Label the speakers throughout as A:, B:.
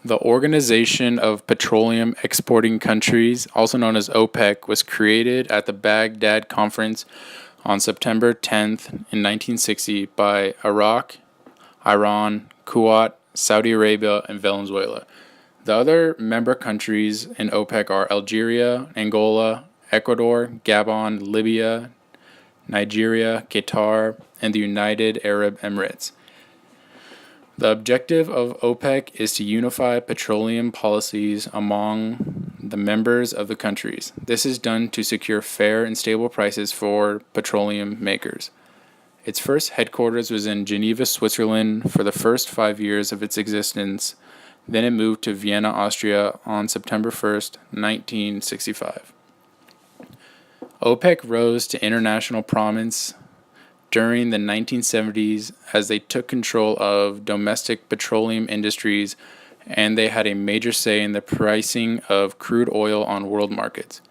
A: The Organization of Petroleum Exporting Countries, also known as OPEC, was created at the Baghdad Conference on September 10th in 1960 by Iraq, Iran, Kuwait, Saudi Arabia, and Venezuela. The other member countries in OPEC are Algeria, Angola, Ecuador, Gabon, Libya, Nigeria, Qatar, and the United Arab Emirates. The objective of OPEC is to unify petroleum policies among the members of the countries. This is done to secure fair and stable prices for petroleum makers. Its first headquarters was in Geneva, Switzerland for the first 5 years of its existence. Then it moved to Vienna, Austria on September 1st, 1965. OPEC rose to international prominence during the 1970s as they took control of domestic petroleum industries and they had a major say in the pricing of crude oil on world markets.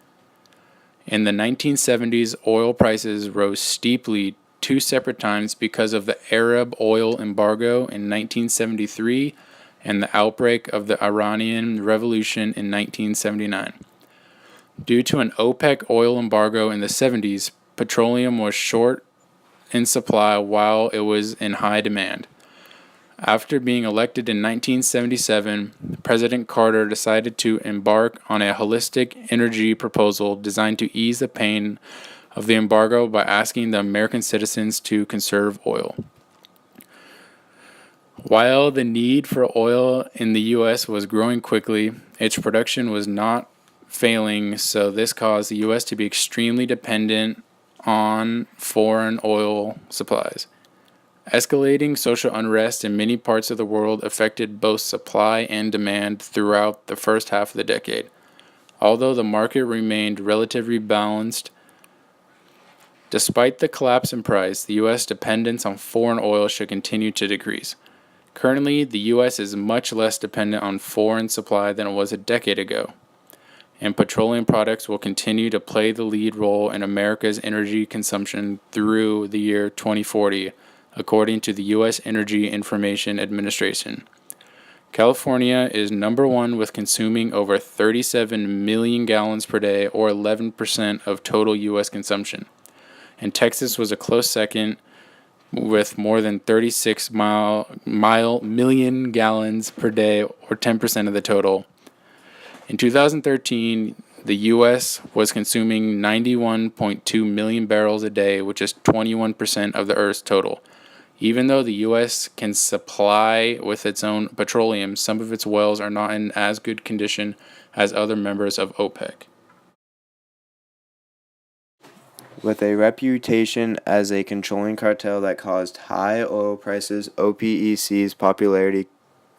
A: In the 1970s, oil prices rose steeply 2 separate times because of the Arab oil embargo in 1973 and the outbreak of the Iranian Revolution in 1979. Due to an OPEC oil embargo in the 70s, petroleum was short in supply while it was in high demand. After being elected in 1977, President Carter decided to embark on a holistic energy proposal designed to ease the pain of the embargo by asking the American citizens to conserve oil. While the need for oil in the U.S. was growing quickly, its production was not failing, so this caused the U.S. to be extremely dependent on foreign oil supplies. Escalating social unrest in many parts of the world affected both supply and demand throughout the first half of the decade. Although the market remained relatively balanced, despite the collapse in price, the U.S. dependence on foreign oil should continue to decrease. Currently, the U.S. is much less dependent on foreign supply than it was a decade ago, and petroleum products will continue to play the lead role in America's energy consumption through the year 2040, according to the U.S. Energy Information Administration. California is number one with consuming over 37 million gallons per day, or 11% of total U.S. consumption, and Texas was a close second with more than 36 million gallons per day, or 10% of the total. In 2013, the U.S. was consuming 91.2 million barrels a day, which is 21% of the Earth's total. Even though the U.S. can supply with its own petroleum, some of its wells are not in as good condition as other members of OPEC.
B: With a reputation as a controlling cartel that caused high oil prices, OPEC's popularity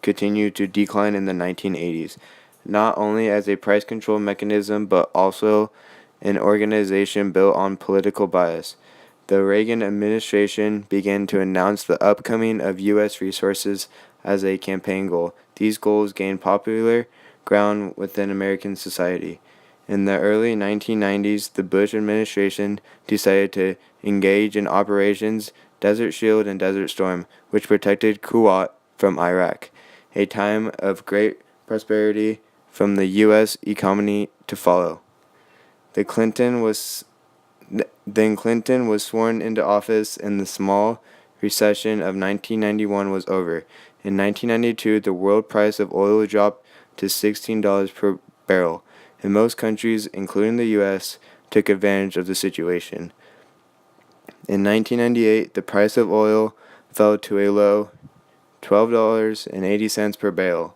B: continued to decline in the 1980s, not only as a price control mechanism but also an organization built on political bias. The Reagan administration began to announce the upcoming of U.S. resources as a campaign goal. These goals gained popular ground within American society. In the early 1990s, the Bush administration decided to engage in Operations Desert Shield and Desert Storm, which protected Kuwait from Iraq, a time of great prosperity from the U.S. economy to follow. Then Clinton was sworn into office and the small recession of 1991 was over. In 1992, the world price of oil dropped to $16 per barrel, and most countries, including the U.S., took advantage of the situation. In 1998, the price of oil fell to a low $12.80 per barrel.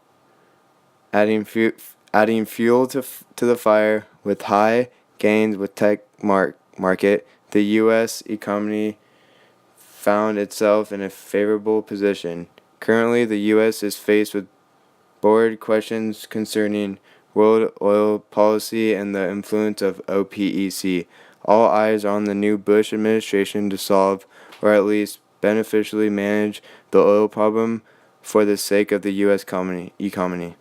B: Adding fuel to the fire with high gains with tech market, the U.S. economy found itself in a favorable position. Currently, the U.S. is faced with board questions concerning world oil policy and the influence of OPEC. All eyes are on the new Bush administration to solve, or at least beneficially manage, the oil problem for the sake of the U.S. economy.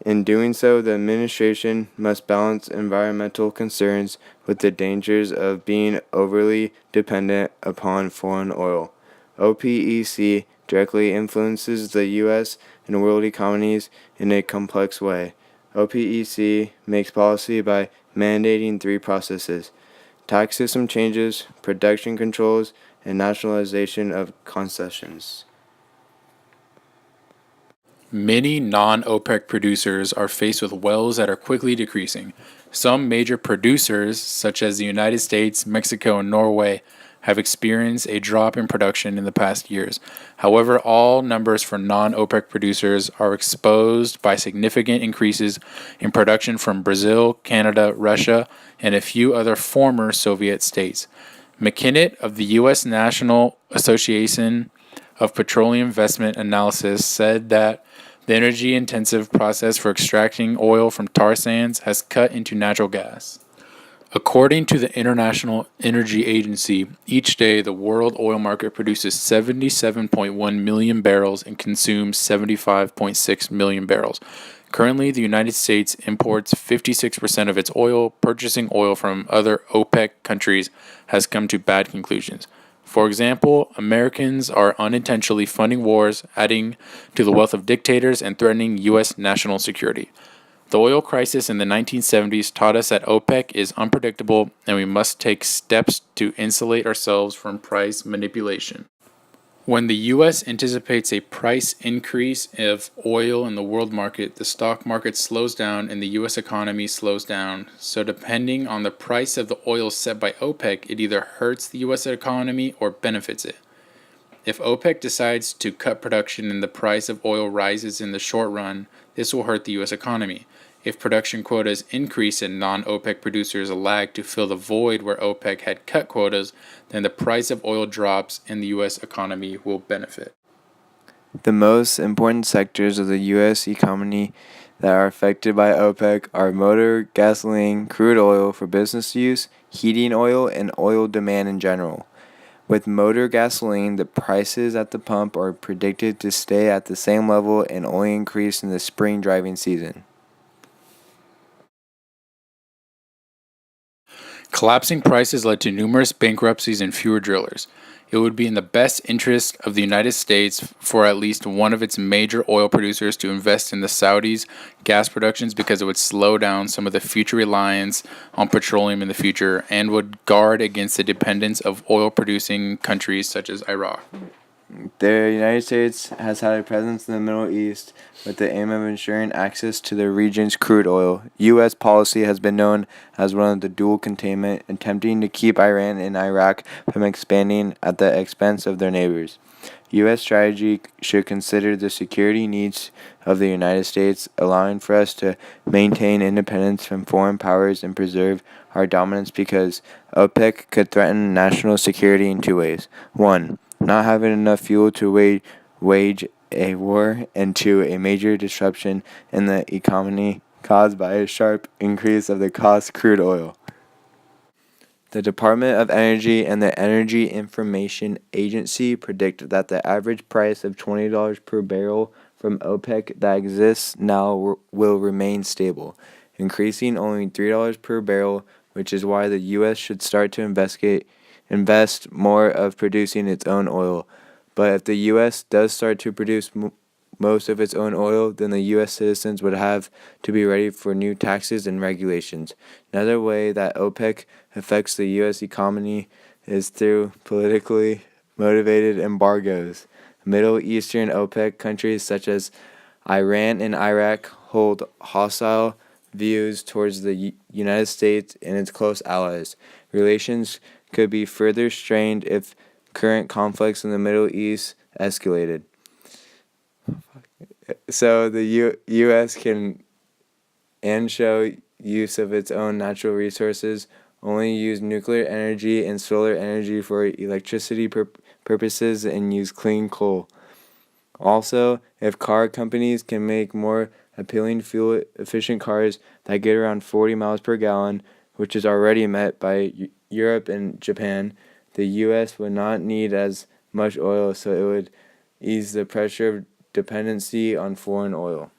B: In doing so, the administration must balance environmental concerns with the dangers of being overly dependent upon foreign oil. OPEC directly influences the U.S. in world economies in a complex way. OPEC makes policy by mandating three processes: tax system changes, production controls, and nationalization of concessions.
A: Many non OPEC producers are faced with wells that are quickly decreasing. Some major producers, such as the United States, Mexico, and Norway, have experienced a drop in production in the past years. However, all numbers for non OPEC producers are exposed by significant increases in production from Brazil, Canada, Russia, and a few other former Soviet states. McKinney of the U.S. National Association of Petroleum Investment Analysis said that the energy intensive process for extracting oil from tar sands has cut into natural gas. According to the International Energy Agency, each day the world oil market produces 77.1 million barrels and consumes 75.6 million barrels. Currently, the United States imports 56% of its oil. Purchasing oil from other OPEC countries has come to bad conclusions. For example, Americans are unintentionally funding wars, adding to the wealth of dictators and threatening U.S. national security. The oil crisis in the 1970s taught us that OPEC is unpredictable and we must take steps to insulate ourselves from price manipulation. When the U.S. anticipates a price increase of oil in the world market, the stock market slows down and the U.S. economy slows down. So depending on the price of the oil set by OPEC, it either hurts the U.S. economy or benefits it. If OPEC decides to cut production and the price of oil rises in the short run, this will hurt the U.S. economy. If production quotas increase and non-OPEC producers lag to fill the void where OPEC had cut quotas, then the price of oil drops and the U.S. economy will benefit.
B: The most important sectors of the U.S. economy that are affected by OPEC are motor, gasoline, crude oil for business use, heating oil, and oil demand in general. With motor gasoline, the prices at the pump are predicted to stay at the same level and only increase in the spring driving season.
A: Collapsing prices led to numerous bankruptcies and fewer drillers. It would be in the best interest of the United States for at least one of its major oil producers to invest in the Saudis' gas productions because it would slow down some of the future reliance on petroleum in the future and would guard against the dependence of oil-producing countries such as Iraq.
B: The United States has had a presence in the Middle East with the aim of ensuring access to the region's crude oil. U.S. policy has been known as one of the dual containment, attempting to keep Iran and Iraq from expanding at the expense of their neighbors. U.S. strategy should consider the security needs of the United States, allowing for us to maintain independence from foreign powers and preserve our dominance, because OPEC could threaten national security in two ways. 1. Not having enough fuel to wage a war, and 2. A major disruption in the economy caused by a sharp increase of the cost of crude oil. The Department of Energy and the Energy Information Agency predict that the average price of $20 per barrel from OPEC that exists now will remain stable, increasing only $3 per barrel, which is why the U.S. should start to invest more of producing its own oil. But if the U.S. does start to produce most of its own oil, then the U.S. citizens would have to be ready for new taxes and regulations. Another way that OPEC affects the U.S. economy is through politically motivated embargoes. Middle Eastern OPEC countries such as Iran and Iraq hold hostile views towards the United States and its close allies. Relations could be further strained if current conflicts in the Middle East escalated. So the U.S. can and show use of its own natural resources, only use nuclear energy and solar energy for electricity purposes, and use clean coal. Also, if car companies can make more appealing fuel-efficient cars that get around 40 miles per gallon, which is already met by Europe and Japan, the U.S. would not need as much oil, so it would ease the pressure of dependency on foreign oil.